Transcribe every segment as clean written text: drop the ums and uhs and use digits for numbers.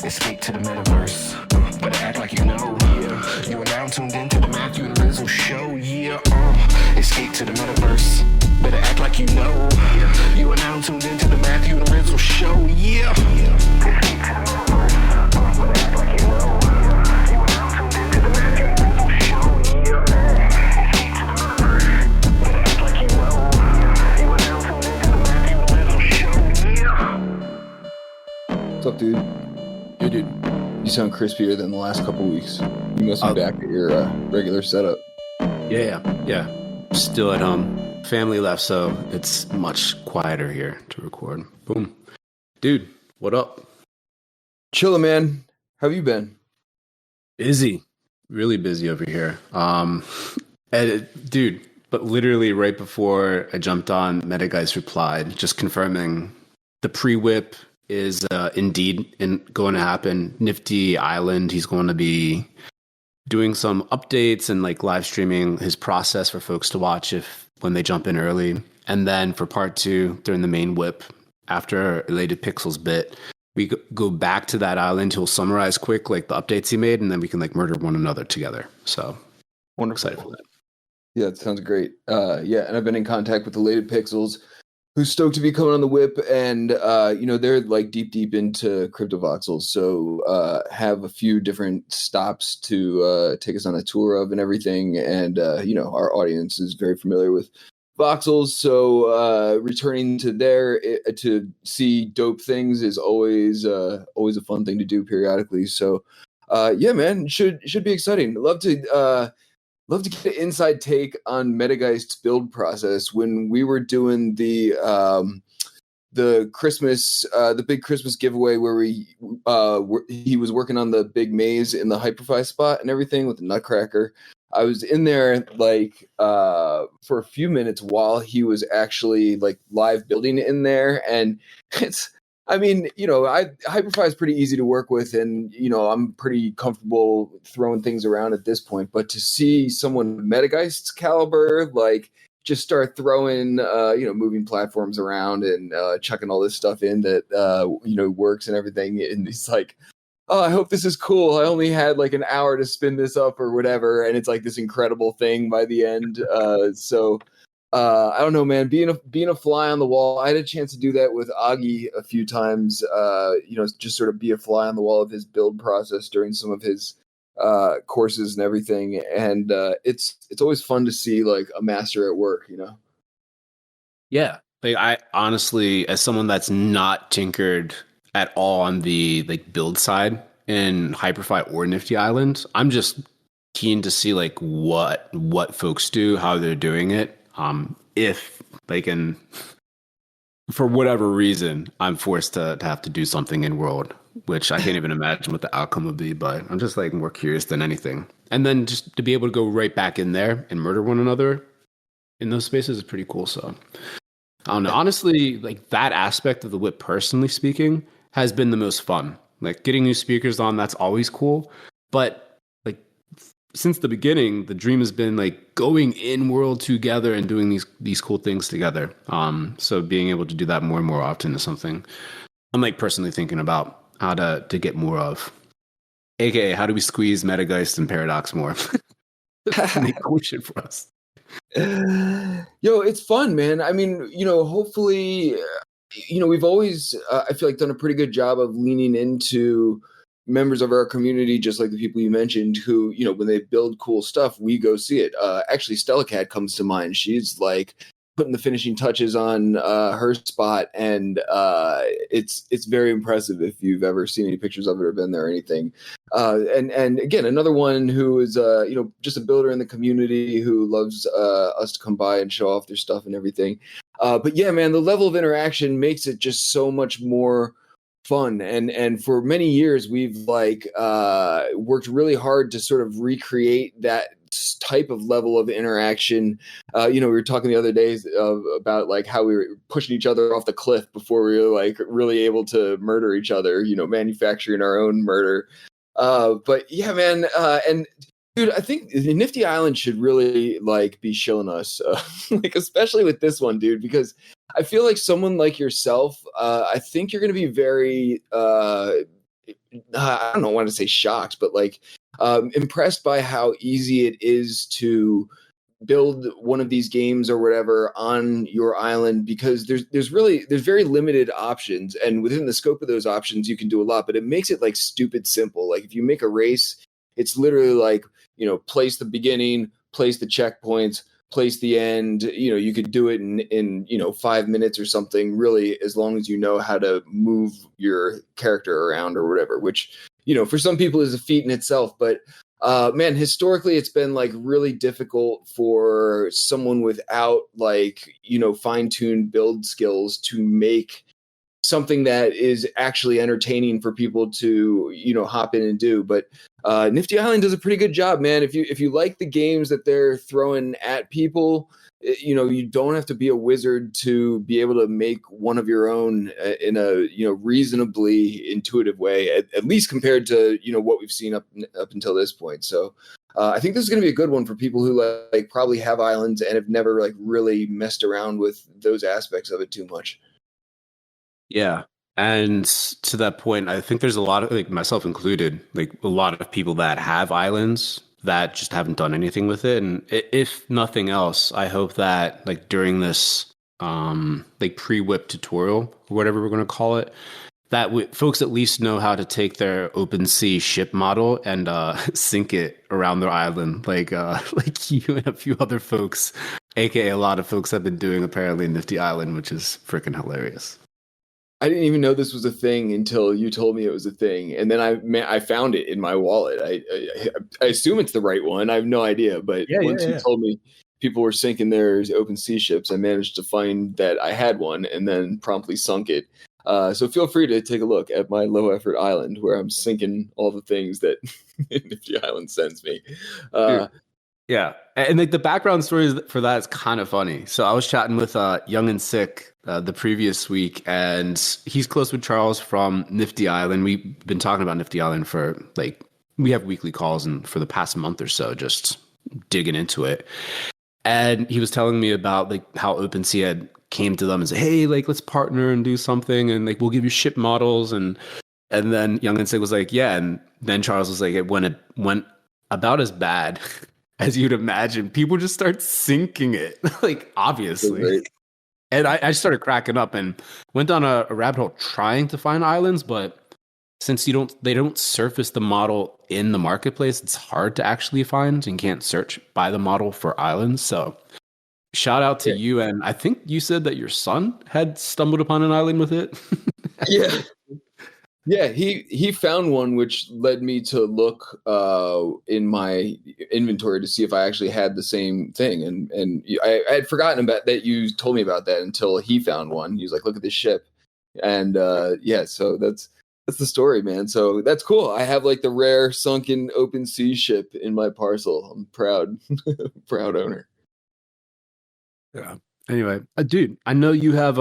Escape to the metaverse. But act like you know, yeah. You are now tuned into the Matthew and Rizzle show, yeah. Escape to the metaverse. Better act like you know. You are now tuned into the Matthew and Rizzle show, yeah. Escape to the metaverse. Better act like you know. You are now tuned into the Matthew and Rizzle show, yeah. Escape to the metaverse. Better act like you know. You are now tuned into the Matthew and Rizzle show, yeah. What's up, dude? Yo, dude. You sound crispier than the last couple weeks. You must be back at your regular setup. Yeah. Still at home. Family left, so it's much quieter here to record. Boom. Dude, what up? Chilla, man. How have you been? Busy. Really busy over here. Dude, but literally right before I jumped on, Metageist replied, just confirming the pre-whip is indeed going to happen. Nifty Island, he's going to be doing some updates and like live streaming his process for folks to watch when they jump in early. And then for part 2, during the main whip, after Elated Pixels bit, we go back to that island. He'll summarize quick like the updates he made, and then we can like murder one another together. So Wonderful. Excited for that. Yeah, it sounds great. Yeah, and I've been in contact with Elated Pixels, who's stoked to be coming on the whip, and they're like deep into CryptoVoxels, so have a few different stops to take us on a tour of and everything, and our audience is very familiar with voxels, so returning to there to see dope things is always a fun thing to do periodically. So yeah, man, should be exciting. Love to get an inside take on Metageist's build process. When we were doing the Christmas, the big Christmas giveaway where he was working on the big maze in the Hyperfy spot and everything with the Nutcracker. I was in there like for a few minutes while he was actually like live building in there, and Hyperfy is pretty easy to work with, and I'm pretty comfortable throwing things around at this point. But to see someone Metageist's caliber like just start throwing moving platforms around and chucking all this stuff in that works and everything, and he's like, oh, I hope this is cool. I only had like an hour to spin this up or whatever, and it's like this incredible thing by the end. I don't know, man. Being a fly on the wall, I had a chance to do that with Augie a few times. Just sort of be a fly on the wall of his build process during some of his courses and everything. And it's always fun to see like a master at work, Yeah, like I honestly, as someone that's not tinkered at all on the like build side in Hyperfy or Nifty Island, I'm just keen to see like what folks do, how they're doing it. If they can, for whatever reason, I'm forced to have to do something in world, which I can't even imagine what the outcome would be, but I'm just like more curious than anything. And then just to be able to go right back in there and murder one another in those spaces is pretty cool. So I don't know. Honestly, like that aspect of the whip, personally speaking, has been the most fun. Like getting new speakers on, that's always cool. But since the beginning, the dream has been like going in world together and doing these cool things together. So being able to do that more and more often is something I'm like personally thinking about how to get more of. AKA, how do we squeeze Metageist and Paradox more? Make cool shit for us. Yo, it's fun, man. I mean, hopefully, we've always, I feel like, done a pretty good job of leaning into members of our community, just like the people you mentioned, who, when they build cool stuff, we go see it. Actually, Stella Cat comes to mind. She's like putting the finishing touches on her spot, and it's very impressive if you've ever seen any pictures of it or been there or anything. And again, another one who is just a builder in the community who loves us to come by and show off their stuff and everything. But yeah, man, the level of interaction makes it just so much more fun, and for many years we've like worked really hard to sort of recreate that type of level of interaction. We were talking the other days about like how we were pushing each other off the cliff before we were like really able to murder each other, manufacturing our own murder. But yeah, man, and dude, I think Nifty Island should really like be shilling us, like especially with this one, dude, because I feel like someone like yourself, I think you're going to be very I don't want to say shocked, but like impressed by how easy it is to build one of these games or whatever on your island, because there's very limited options, and within the scope of those options you can do a lot, but it makes it like stupid simple. Like if you make a race, it's literally like, place the beginning, place the checkpoints, place the end. You could do it in 5 minutes or something, really, as long as you know how to move your character around or whatever, which for some people is a feat in itself. But man, historically, it's been like really difficult for someone without like, fine-tuned build skills to make something that is actually entertaining for people to, hop in and do. But Nifty Island does a pretty good job, man. If you like the games that they're throwing at people, you don't have to be a wizard to be able to make one of your own in a reasonably intuitive way, at least compared to what we've seen up until this point. So I think this is going to be a good one for people who like probably have islands and have never like really messed around with those aspects of it too much. Yeah. And to that point, I think there's a lot of, like myself included, like a lot of people that have islands that just haven't done anything with it. And if nothing else, I hope that like during this like pre-whip tutorial or whatever we're going to call it, that folks at least know how to take their OpenSea ship model and sync it around their island, like you and a few other folks, aka a lot of folks have been doing apparently in Nifty Island, which is freaking hilarious. I didn't even know this was a thing until you told me it was a thing, and then I found it in my wallet. I assume it's the right one. I have no idea, but once you told me people were sinking their OpenSea ships, I managed to find that I had one and then promptly sunk it. So feel free to take a look at my low effort island where I'm sinking all the things that Nifty Island sends me. Yeah, and like the background story for that is kind of funny. So I was chatting with Young and Sick the previous week, and he's close with Charles from Nifty Island. We've been talking about Nifty Island for like, we have weekly calls, and for the past month or so, just digging into it. And he was telling me about like how OpenSea had came to them and said, "Hey, like let's partner and do something, and like we'll give you ship models." And then Young and Sick was like, "Yeah," and then Charles was like, "It went about as bad." As you'd imagine, people just start sinking it, like obviously. And I started cracking up and went down a rabbit hole trying to find islands, but since they don't surface the model in the marketplace, it's hard to actually find and can't search by the model for islands. So shout out to you. And I think you said that your son had stumbled upon an island with it. Yeah. Yeah, he found one, which led me to look in my inventory to see if I actually had the same thing. And I had forgotten about that. You told me about that until he found one. He was like, "Look at this ship," and so that's the story, man. So that's cool. I have like the rare sunken OpenSea ship in my parcel. I'm proud, proud owner. Yeah. Anyway, dude, I know you have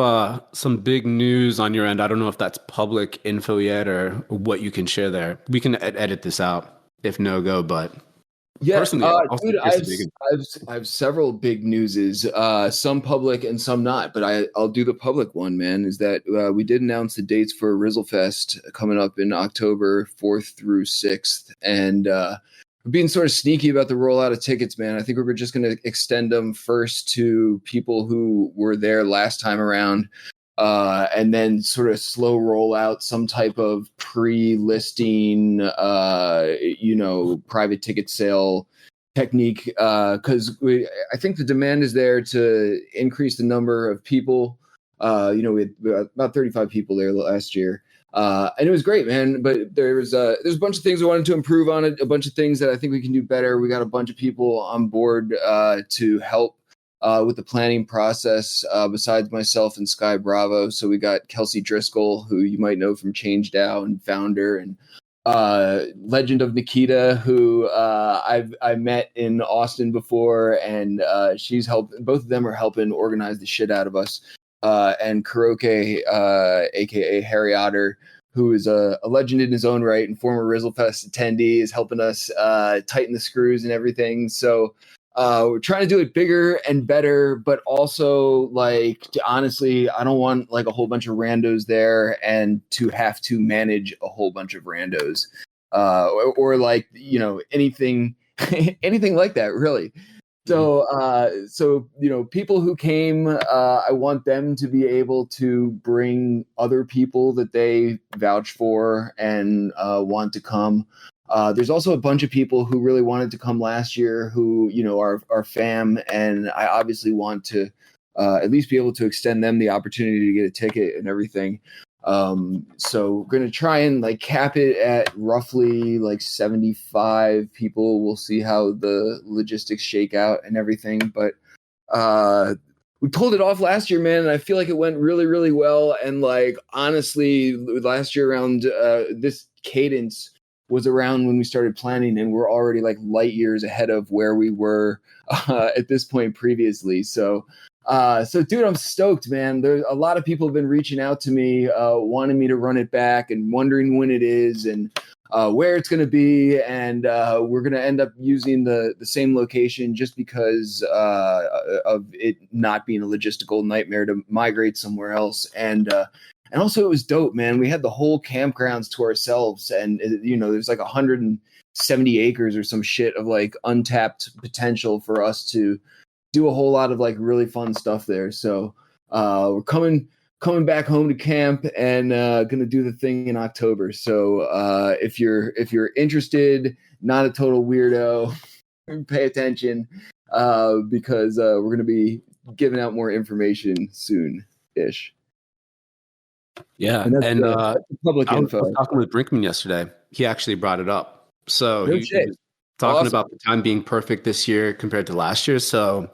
some big news on your end. I don't know if that's public info yet or what you can share there. We can edit this out if no go, but yeah, personally, dude, I have several big newses, some public and some not, but I'll do the public one, man. Is that we did announce the dates for Rizzlefest coming up in October 4th through 6th, and we're being sort of sneaky about the rollout of tickets, man. I think we were just going to extend them first to people who were there last time around, and then sort of slow roll out some type of pre-listing, private ticket sale technique, because I think the demand is there to increase the number of people. We had about 35 people there last year. And it was great, man. But there's a bunch of things we wanted to improve on it, a bunch of things that I think we can do better. We got a bunch of people on board to help with the planning process besides myself and Sky Bravo. So we got Kelsey Driscoll, who you might know from ChangeDAO and founder, and Legend of Nikita, who I met in Austin before, and she's helped. Both of them are helping organize the shit out of us. And Kuroke, aka Harry Otter, who is a legend in his own right and former Rizzlefest attendee, is helping us tighten the screws and everything. So we're trying to do it bigger and better, but also like honestly, I don't want like a whole bunch of randos there and to have to manage a whole bunch of randos, or like anything anything like that really. So, people who came, I want them to be able to bring other people that they vouch for and want to come. There's also a bunch of people who really wanted to come last year who, are fam, and I obviously want to at least be able to extend them the opportunity to get a ticket and everything. So we're going to try and like cap it at roughly like 75 people. We'll see how the logistics shake out and everything, but we pulled it off last year, man, and I feel like it went really, really well. And like honestly, last year around this cadence was around when we started planning, and we're already like light years ahead of where we were at this point previously. So dude, I'm stoked, man. There's a lot of people have been reaching out to me, wanting me to run it back and wondering when it is and where it's going to be. And we're going to end up using the same location just because of it not being a logistical nightmare to migrate somewhere else. And also it was dope, man. We had the whole campgrounds to ourselves, and there's like 170 acres or some shit of like untapped potential for us to do a whole lot of like really fun stuff there. So we're coming back home to camp and gonna do the thing in October. So if you're interested, not a total weirdo, pay attention because we're gonna be giving out more information soon-ish. Yeah, and public info. I was talking with Brinkman yesterday. He actually brought it up. So he was talking about the time being perfect this year compared to last year. So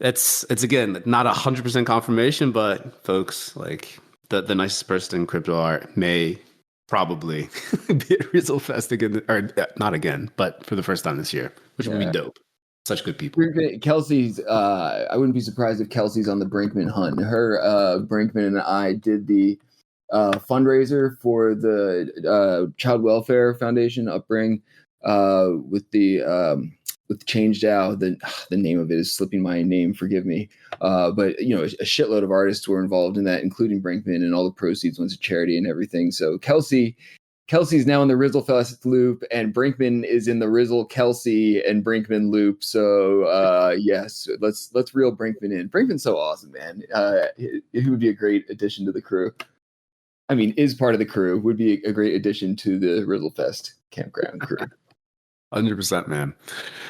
it's again not 100% confirmation, but folks, like the nicest person in crypto art may probably be at Rizzlefest again, or not again, but for the first time this year, which would be dope. Such good people. Kelsey's, I wouldn't be surprised if Kelsey's on the Brinkman hunt. Her, Brinkman and I did the fundraiser for the Child Welfare Foundation Upbring with the Change DAO. The name of it is slipping my name, forgive me. But a shitload of artists were involved in that, including Brinkman, and all the proceeds went to charity and everything. So Kelsey's now in the Rizzlefest loop, and Brinkman is in the Rizzle Kelsey and Brinkman loop. So yes, let's reel Brinkman in. Brinkman's so awesome, man. He would be a great addition to the crew. I mean, is part of the crew, would be a great addition to the Rizzlefest campground crew. 100%, man.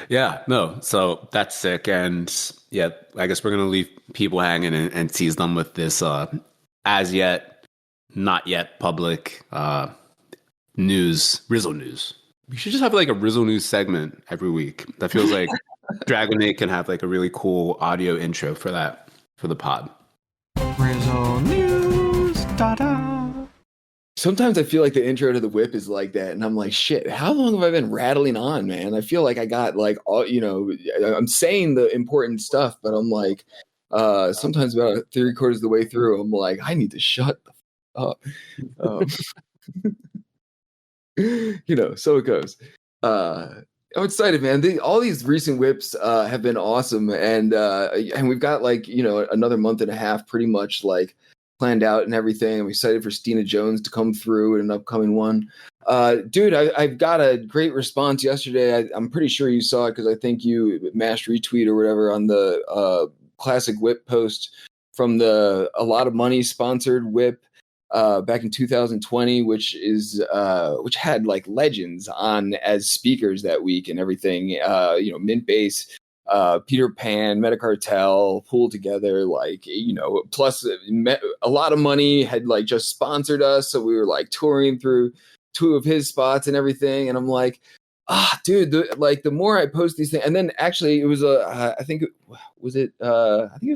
Yeah, no, so that's sick. And yeah, I guess we're going to leave people hanging and tease them with this as yet, not yet public news, Rizzle news. We should just have like a Rizzle news segment every week. That feels like Dragonate can have like a really cool audio intro for that, for the pod. Rizzle news, da-da. Sometimes I feel like the intro to the whip is like that, and I'm like, shit, how long have I been rattling on, man? I feel like I got like all, I'm saying the important stuff, but I'm like, sometimes about 3/4 of the way through, I'm like, I need to shut the up. So it goes. I'm excited, man. All these recent whips have been awesome, and we've got like another month and a half pretty much like planned out and everything. I'm excited for Stina Jones to come through in an upcoming one. Dude, I've got a great response yesterday. I'm pretty sure you saw it because I think you mashed retweet or whatever on the Classic Whip post from the A Lot of Money sponsored whip back in 2020, which had like legends on as speakers that week and everything. Mint Base, Peter Pan, Metacartel, Pool Together, plus A Lot of Money had like just sponsored us, so we were like touring through 2 of his spots and everything. And I'm like, dude, the more I post these things, and then actually it was I think it was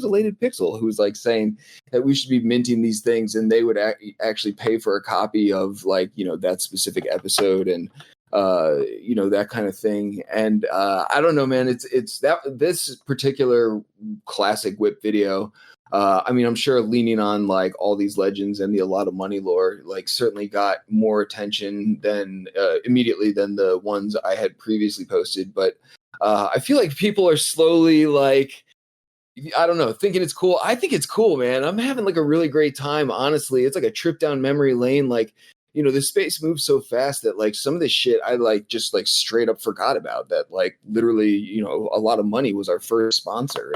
Elated Pixel who was like saying that we should be minting these things, and they would actually pay for a copy of that specific episode and that kind of thing. And I don't know, man, it's that this particular Classic Whip video, I'm sure leaning on like all these legends and the A Lot of Money lore, like certainly got more attention than immediately than the ones I had previously posted. But I feel like people are slowly like, I don't know, thinking it's cool. I think it's cool, man. I'm having like a really great time. Honestly, it's like a trip down memory lane. Like, this space moves so fast that like some of this shit I like just like straight up forgot about. That like literally, a lot of money was our first sponsor,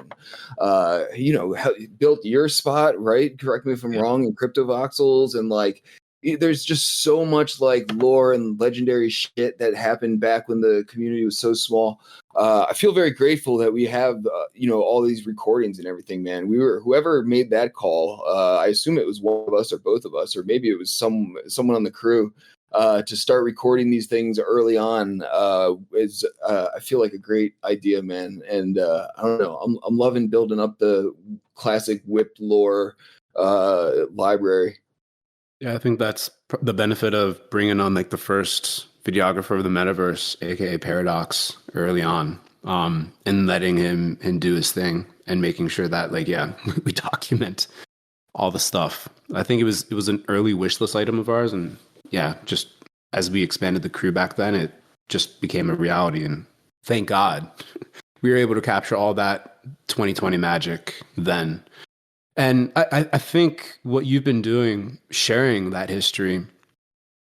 and built your spot, right? Correct me if I'm wrong. And Crypto Voxels, and like there's just so much like lore and legendary shit that happened back when the community was so small. I feel very grateful that we have, all these recordings and everything, man. Whoever made that call. I assume it was one of us or both of us, or maybe it was someone on the crew, to start recording these things early on. I feel like a great idea, man. And I don't know, I'm loving building up the classic whip lore library. Yeah, I think that's the benefit of bringing on like the first videographer of the metaverse, aka Paradox, early on, and letting him do his thing and making sure that we document all the stuff. I think it was an early wish list item of ours, and just as we expanded the crew back then, it just became a reality. And thank God we were able to capture all that 2020 magic then. And I think what you've been doing, sharing that history,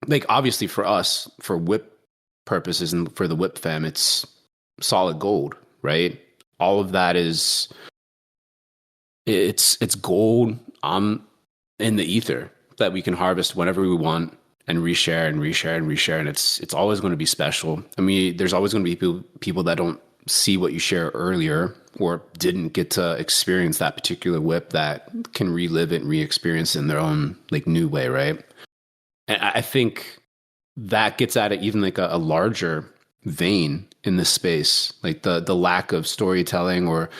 like obviously for us, for whip purposes and for the whip fam, it's solid gold, right? All of that is, it's gold in the ether that we can harvest whenever we want and reshare and reshare and reshare. And it's always going to be special. I mean, there's always going to be people that don't see what you share earlier or didn't get to experience that particular whip that can relive it and re-experience it in their own like new way, right? And I think that gets at it even like a larger vein in this space, like the lack of storytelling or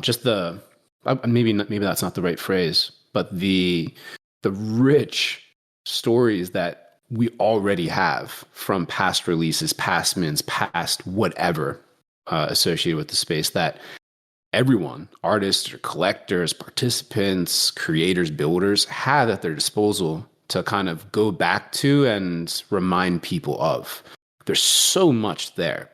just maybe that's not the right phrase, but the rich stories that we already have from past releases, past mints, past whatever associated with the space that everyone, artists or collectors, participants, creators, builders, have at their disposal to kind of go back to and remind people of. There's so much there,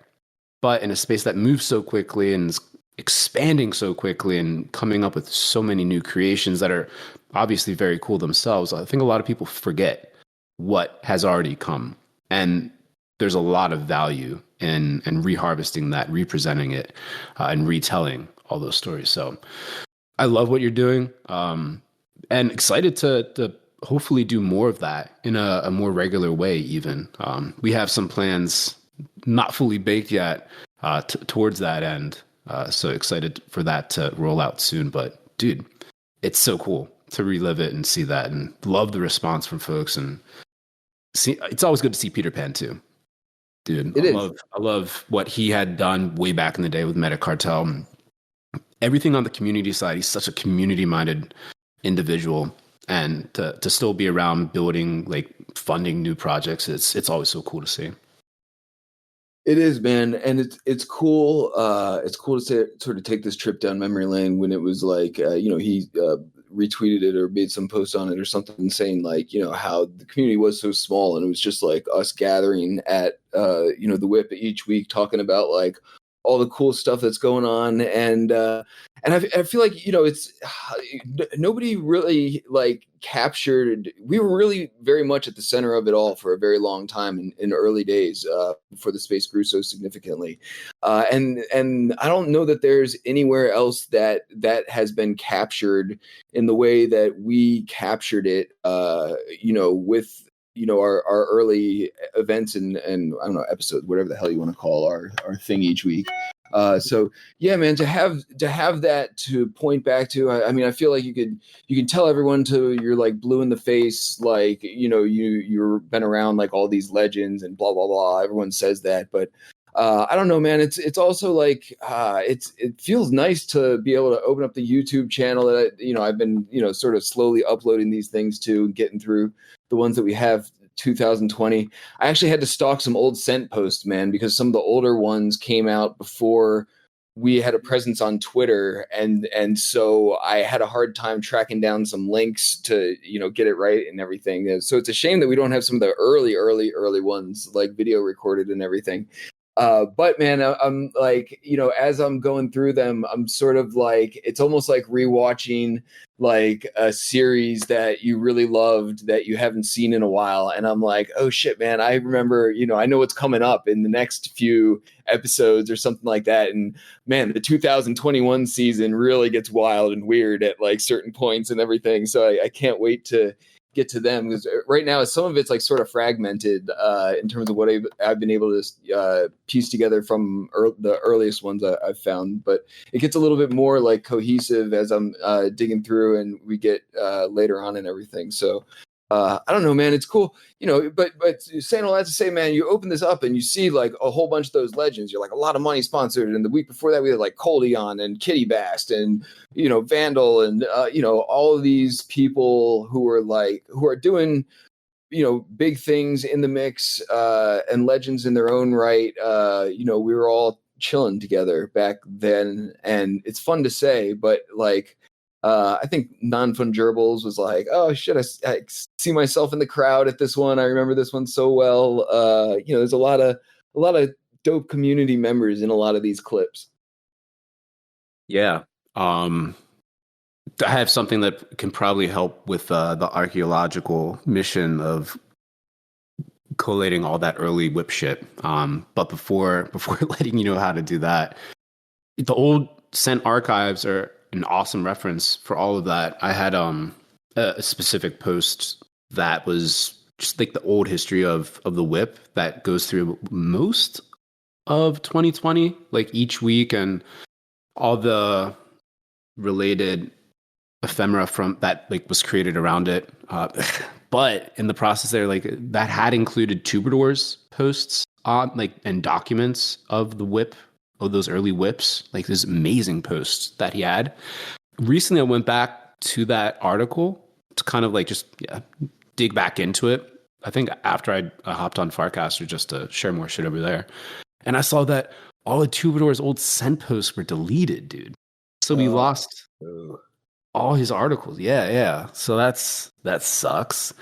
but in a space that moves so quickly and is expanding so quickly and coming up with so many new creations that are obviously very cool themselves, I think a lot of people forget what has already come. And there's a lot of value in reharvesting that, representing it, and retelling all those stories. So I love what you're doing, and excited to hopefully do more of that in a more regular way even. We have some plans not fully baked yet towards that end. So excited for that to roll out soon. But dude, it's so cool to relive it and see that, and love the response from folks. And see, it's always good to see Peter Pan too. Dude, I love what he had done way back in the day with Meta Cartel. Everything on the community side, he's such a community-minded individual, and to still be around building, like funding new projects, it's always so cool to see. It is, man, and it's cool. It's cool to sort of take this trip down memory lane when it was like, he retweeted it or made some post on it or something saying like, how the community was so small and it was just like us gathering at, the whip each week talking about like all the cool stuff that's going on. And I feel like, it's nobody really like captured. We were really very much at the center of it all for a very long time in early days, before the space grew so significantly. And I don't know that there's anywhere else that has been captured in the way that we captured it, with, our early events and I don't know, episodes, whatever the hell you want to call our thing each week. So yeah, man, to have that to point back to, I mean, I feel like you can tell everyone to you're like blue in the face, like, you've been around like all these legends and blah, blah, blah. Everyone says that, but I don't know, man. It's also like it feels nice to be able to open up the YouTube channel that I've been sort of slowly uploading these things to and getting through the ones that we have 2020. I actually had to stalk some old scent posts, man, because some of the older ones came out before we had a presence on Twitter, and so I had a hard time tracking down some links to get it right and everything. And so it's a shame that we don't have some of the early ones like video recorded and everything. But man, I'm like, as I'm going through them, I'm sort of like, it's almost like rewatching like a series that you really loved that you haven't seen in a while. And I'm like, oh shit, man, I remember, I know what's coming up in the next few episodes or something like that. And man, the 2021 season really gets wild and weird at like certain points and everything. So I can't wait to get to them, because right now some of it's like sort of fragmented in terms of what I've been able to piece together from the earliest ones I've found, but it gets a little bit more like cohesive as I'm digging through and we get later on and everything. So I don't know, man, it's cool, but saying all that to say, man, you open this up and you see like a whole bunch of those legends. You're like, a lot of money sponsored, and the week before that we had like Coldy on and Kitty Bast and Vandal and all of these people who are doing big things in the mix and legends in their own right. We were all chilling together back then, and it's fun to say, but like I think Non-Fungibles was like, oh shit, I see myself in the crowd at this one. I remember this one so well. There's a lot of dope community members in a lot of these clips. Yeah. I have something that can probably help with the archaeological mission of collating all that early whip shit. But before letting you know how to do that, the old Scent archives are an awesome reference for all of that. I had a specific post that was just like the old history of the whip that goes through most of 2020, like each week, and all the related ephemera from that like was created around it. But in the process there, like that had included Troubadours posts on like and documents of the whip, of those early whips, like this amazing posts that he had. Recently I went back to that article to kind of like just dig back into it. I think after I hopped on Farcaster just to share more shit over there. And I saw that all of Troubadour's old Scent posts were deleted, dude. So we lost all his articles. Yeah. So that sucks.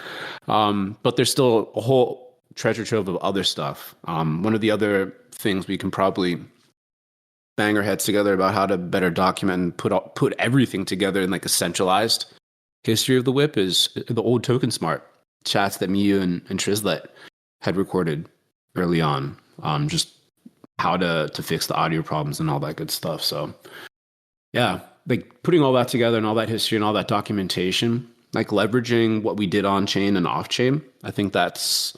But there's still a whole treasure trove of other stuff. One of the other things we can probably bang our heads together about how to better document and put everything together in like a centralized history of the whip is the old Token Smart chats that Miyu and Trizlet had recorded early on. Just how to fix the audio problems and all that good stuff. So yeah, like putting all that together and all that history and all that documentation, like leveraging what we did on chain and off chain. I think that's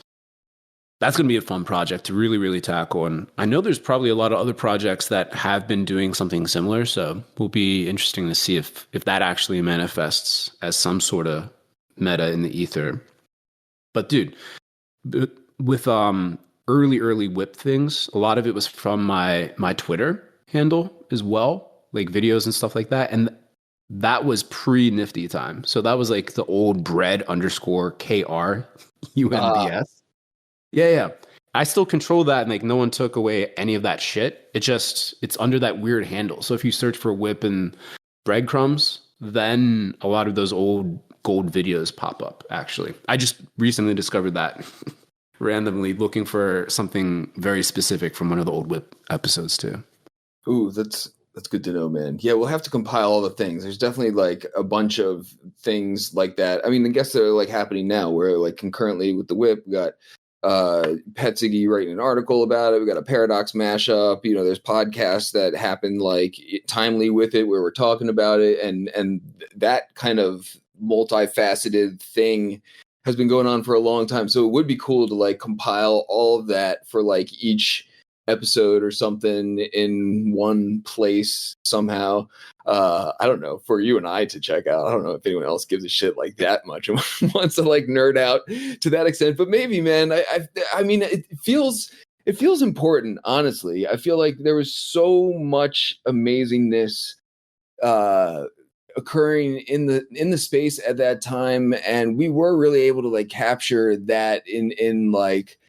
going to be a fun project to really, really tackle. And I know there's probably a lot of other projects that have been doing something similar. So it will be interesting to see if that actually manifests as some sort of meta in the ether. But dude, with early whip things, a lot of it was from my Twitter handle as well, like videos and stuff like that. And that was pre-Nifty time. So that was like the old bread_KR UNBS. Yeah. I still control that, and like no one took away any of that shit. It's under that weird handle. So if you search for whip and breadcrumbs, then a lot of those old gold videos pop up, actually. I just recently discovered that randomly looking for something very specific from one of the old whip episodes too. Ooh, that's good to know, man. Yeah, we'll have to compile all the things. There's definitely like a bunch of things like that. I mean, I guess they're like happening now where like concurrently with the whip, we got Petsigi writing an article about it. We got a Paradox mashup. There's podcasts that happen like timely with it where we're talking about it, and that kind of multifaceted thing has been going on for a long time. So it would be cool to like compile all of that for like each episode or something in one place somehow. I don't know, for you and I to check out. I don't know if anyone else gives a shit like that much and wants to like nerd out to that extent, but maybe, man. I mean, it feels important, honestly. I feel like there was so much amazingness occurring in the space at that time, and we were really able to like capture that in like,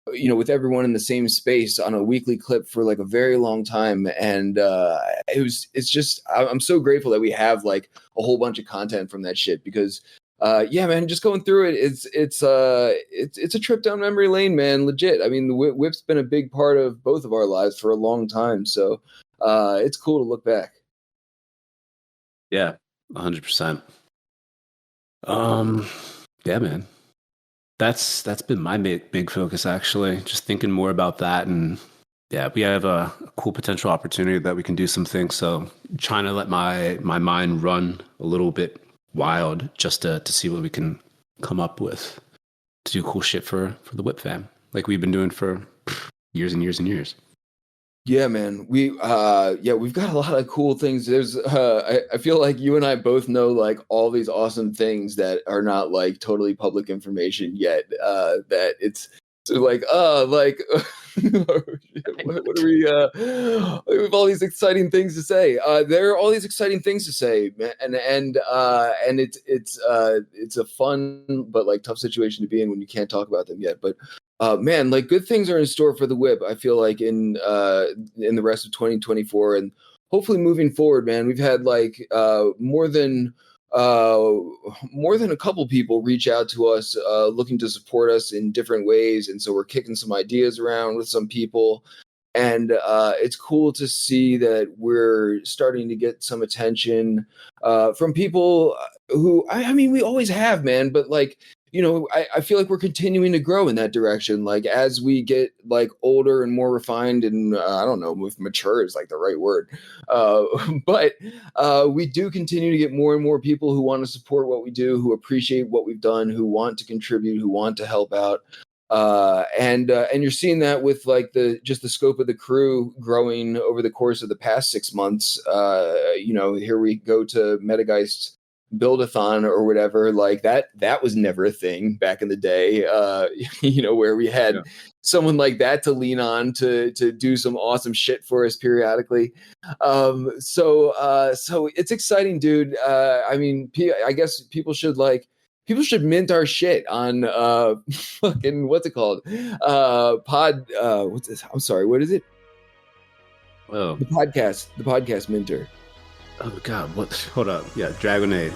with everyone in the same space on a weekly clip for like a very long time. And it's just, I'm so grateful that we have like a whole bunch of content from that shit, because yeah, man, just going through it, it's a trip down memory lane, man. Legit. I mean, the whip's been a big part of both of our lives for a long time, so it's cool to look back. Yeah, 100%. Yeah, man. That's been my big focus actually. Just thinking more about that, and yeah, we have a cool potential opportunity that we can do some things. So trying to let my mind run a little bit wild just to see what we can come up with to do cool shit for the Whip fam, like we've been doing for years and years and years. Yeah, man. We've got a lot of cool things. There's I feel like you and I both know like all these awesome things that are not like totally public information yet. That it's so like what are we have all these exciting things to say. There are all these exciting things to say, man, and it's a fun but like tough situation to be in when you can't talk about them yet. But man, like good things are in store for the Whip. I feel like in the rest of 2024 and hopefully moving forward, man. We've had like more than a couple people reach out to us looking to support us in different ways, and so we're kicking some ideas around with some people. And it's cool to see that we're starting to get some attention from people who, I mean, we always have, man, but like, you know, I feel like we're continuing to grow in that direction. Like as we get like older and more refined and I don't know if mature is like the right word. But we do continue to get more and more people who want to support what we do, who appreciate what we've done, who want to contribute, who want to help out. And you're seeing that with like the scope of the crew growing over the course of the past 6 months. You know, here we go to Metageist Build-a-thon or whatever, like that was never a thing back in the day, you know, where we had someone like that to lean on to do some awesome shit for us periodically. So it's exciting, dude. I mean, I guess people should mint our shit on fucking what's it called? What's this? I'm sorry, what is it? Oh, The podcast minter. Oh God! What? Hold up! Yeah, Dragonade.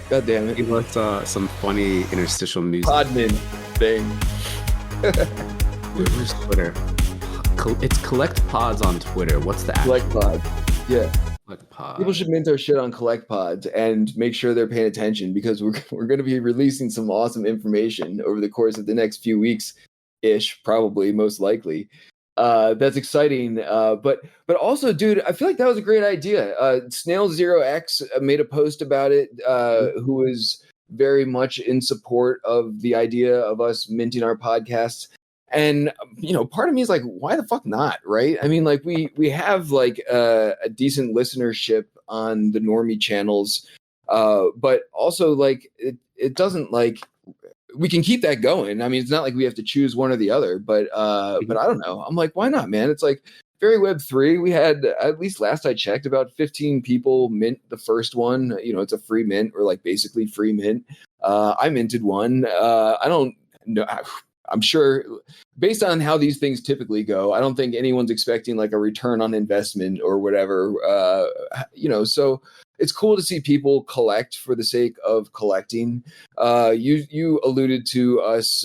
God damn it! Give us some funny interstitial music. Podmin thing. Where's Twitter? It's Collect Pods on Twitter. What's the Collect Pods? Yeah. Collect Pods. People should mint our shit on Collect Pods and make sure they're paying attention because we're going to be releasing some awesome information over the course of the next few weeks, ish, probably most likely. That's exciting. But also, dude, I feel like that was a great idea. Snail 0x made a post about it, who is very much in support of the idea of us minting our podcasts. And, you know, part of me is like, why the fuck not? Right. I mean, like we have like a decent listenership on the normie channels. But also like it doesn't like, we can keep that going. I mean, it's not like we have to choose one or the other, but I don't know. I'm like, why not, man? It's like Fairy Web 3. We had, at least last I checked, about 15 people mint the first one. You know, it's a free mint or like basically free mint. I minted one. I don't know. I'm sure based on how these things typically go, I don't think anyone's expecting like a return on investment or whatever, you know, so it's cool to see people collect for the sake of collecting. You alluded to us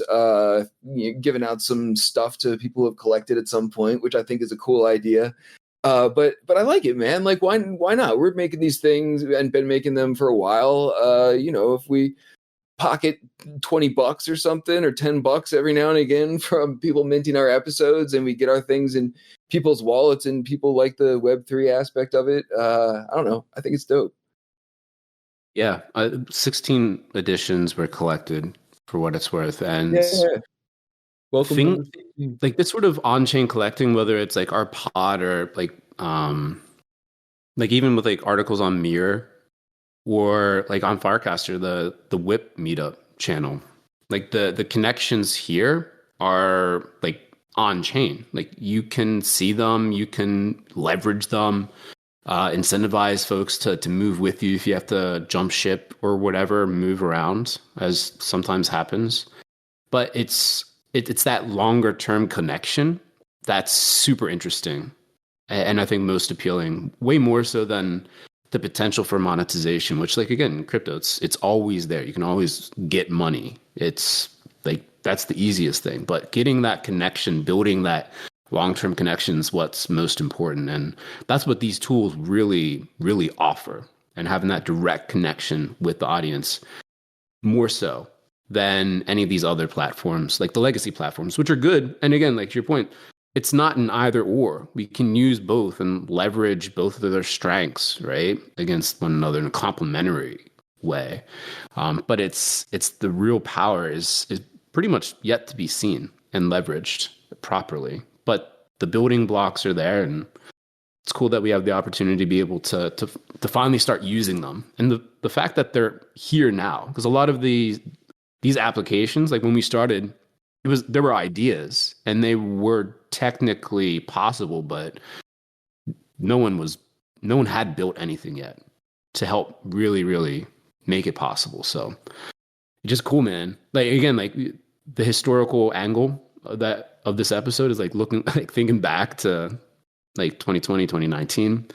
giving out some stuff to people who have collected at some point, which I think is a cool idea. But I like it, man. Like, why not? We're making these things and been making them for a while. You know, if we pocket $20 or something or $10 every now and again from people minting our episodes and we get our things in people's wallets and people like the Web3 aspect of it. I don't know. I think it's dope. Yeah. 16 editions were collected for what it's worth. And welcome. Like this sort of on-chain collecting, whether it's like our pod or like even with like articles on Mirror, or like on Firecaster, the Whip Meetup channel, like the connections here are like on chain. Like you can see them, you can leverage them, incentivize folks to move with you if you have to jump ship or whatever, move around, as sometimes happens. But it's that longer term connection that's super interesting, and I think most appealing, way more so than the potential for monetization, which like again, in crypto, it's always there. You can always get money. It's like that's the easiest thing. But getting that connection, building that long-term connection is what's most important. And that's what these tools really, really offer. And having that direct connection with the audience more so than any of these other platforms, like the legacy platforms, which are good. And again, like to your point, it's not an either or. We can use both and leverage both of their strengths, right, against one another in a complementary way. But it's the real power is pretty much yet to be seen and leveraged properly. But the building blocks are there, and it's cool that we have the opportunity to be able to finally start using them. And the fact that they're here now, because a lot of these applications, like when we started, there were ideas and they were technically possible, but no one had built anything yet to help really, really make it possible. So it's just cool, man. Like again, like the historical angle of this episode is like thinking back to like 2020, 2019,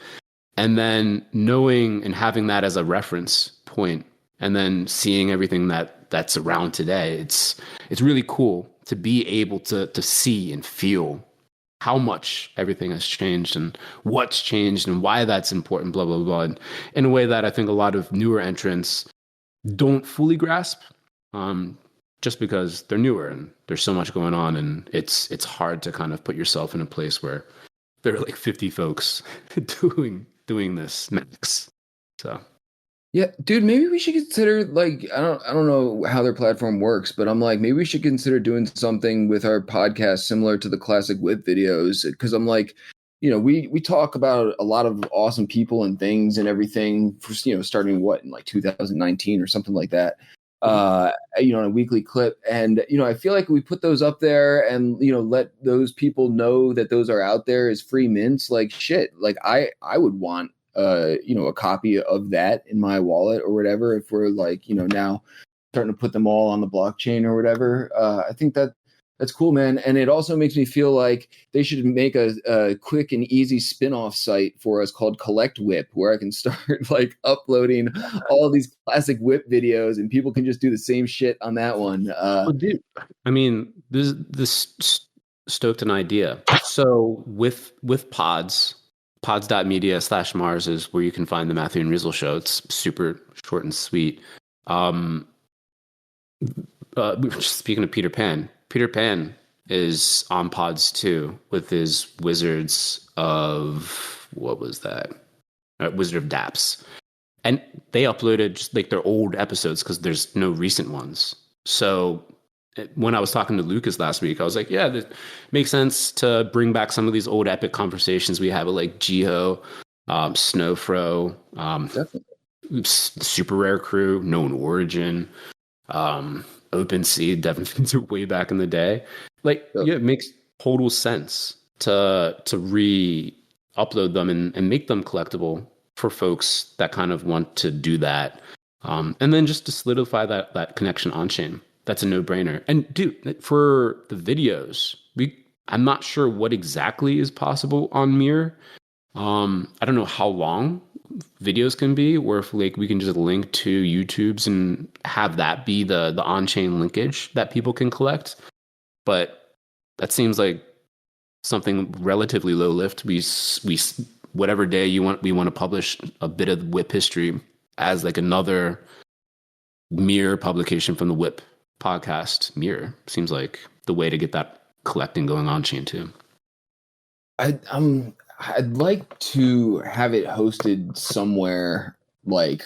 and then knowing and having that as a reference point, and then seeing everything that's around today. It's really cool to be able to see and feel how much everything has changed and what's changed and why that's important, blah, blah, blah. And in a way that I think a lot of newer entrants don't fully grasp, just because they're newer and there's so much going on, and it's hard to kind of put yourself in a place where there are like 50 folks doing this max. So Yeah, dude, maybe we should consider like I don't know how their platform works, but I'm like maybe we should consider doing something with our podcast similar to the classic whip videos, because I'm like, we talk about a lot of awesome people and things and everything for starting in like 2019 or something like that. On a weekly clip, and I feel like we put those up there and let those people know that those are out there as free mints. Like shit, like I would want a copy of that in my wallet or whatever, if we're like, now starting to put them all on the blockchain or whatever. I think that's cool, man. And it also makes me feel like they should make a quick and easy spin-off site for us called Collect Whip, where I can start like uploading all these classic whip videos and people can just do the same shit on that one. well, dude, I mean, this stoked an idea. So with pods.media/Mars is where you can find the Matthew and Rizzle show. It's super short and sweet. Speaking of Peter Pan is on pods too with his Wizards of what was that? Wizard of Daps. And they uploaded just like their old episodes because there's no recent ones. So when I was talking to Lucas last week, I was like, yeah, it makes sense to bring back some of these old epic conversations we had with like Jiho, Snowfro, Super Rare Crew, Known Origin, Open Seed, definitely way back in the day. Like, yeah, it makes total sense to re-upload them and make them collectible for folks that kind of want to do that. And then just to solidify that connection on chain. That's a no-brainer. And dude, for the videos, I'm not sure what exactly is possible on Mirror. I don't know how long videos can be, or if like we can just link to YouTube's and have that be the on-chain linkage that people can collect. But that seems like something relatively low lift. We whatever day we want to publish a bit of Whip history as like another Mirror publication from the Whip podcast. Mirror seems like the way to get that collecting going on chain too. I'd like to have it hosted somewhere like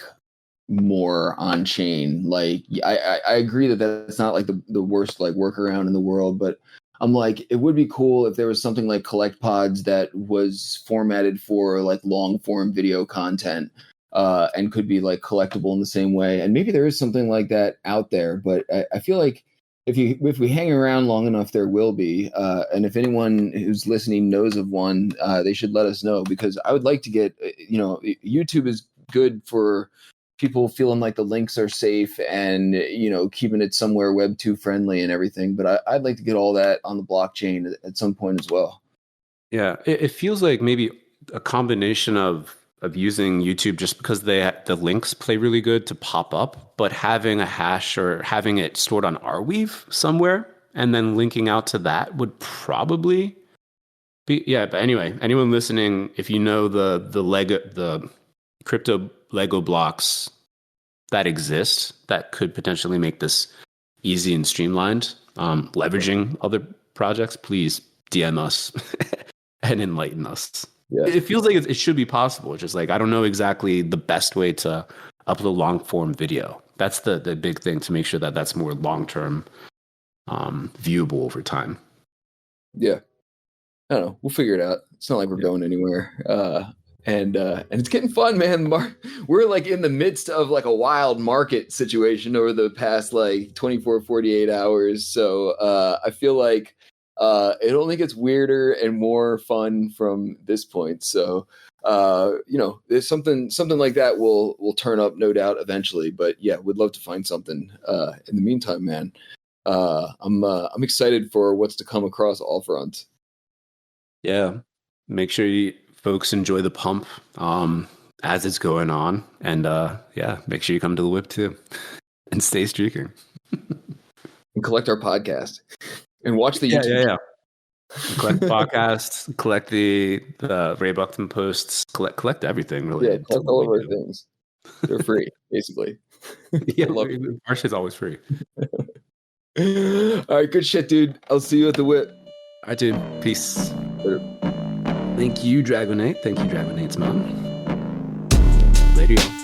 more on chain. Like I agree that that's not like the worst like workaround in the world, but I'm like, it would be cool if there was something like Collect Pods that was formatted for like long form video content. And could be like collectible in the same way. And maybe there is something like that out there, but I feel like if we hang around long enough, there will be. And if anyone who's listening knows of one, they should let us know, because I would like to get, YouTube is good for people feeling like the links are safe and, keeping it somewhere Web 2 friendly and everything. But I'd like to get all that on the blockchain at some point as well. Yeah, it feels like maybe a combination of using YouTube just because the links play really good to pop up, but having a hash or having it stored on Arweave somewhere and then linking out to that would probably be, yeah. But anyway, anyone listening, if you know the crypto Lego blocks that exist that could potentially make this easy and streamlined, leveraging other projects, please DM us and enlighten us. Yeah. It feels like it should be possible. It's just like, I don't know exactly the best way to upload long form video. That's the big thing, to make sure that that's more long-term viewable over time. Yeah. I don't know. We'll figure it out. It's not like we're going anywhere. And it's getting fun, man. We're like in the midst of like a wild market situation over the past like 24, 48 hours. So I feel like it only gets weirder and more fun from this point. So there's something like that will turn up, no doubt, eventually. But yeah, we'd love to find something in the meantime, man. I'm excited for what's to come across all fronts. Yeah, make sure you folks enjoy the pump as it's going on, and make sure you come to the whip too, and stay streaking, and collect our podcast, and watch the YouTube. Yeah. Collect the podcast, collect the Ray Buckton posts, collect everything really. Yeah, collect all of our things. They're free, basically. Yeah, our shit's always free. All right, good shit, dude. I'll see you at the whip. All right, dude. Peace. Later. Thank you, Dragonate. Thank you, Dragonate's mom. Later, y'all.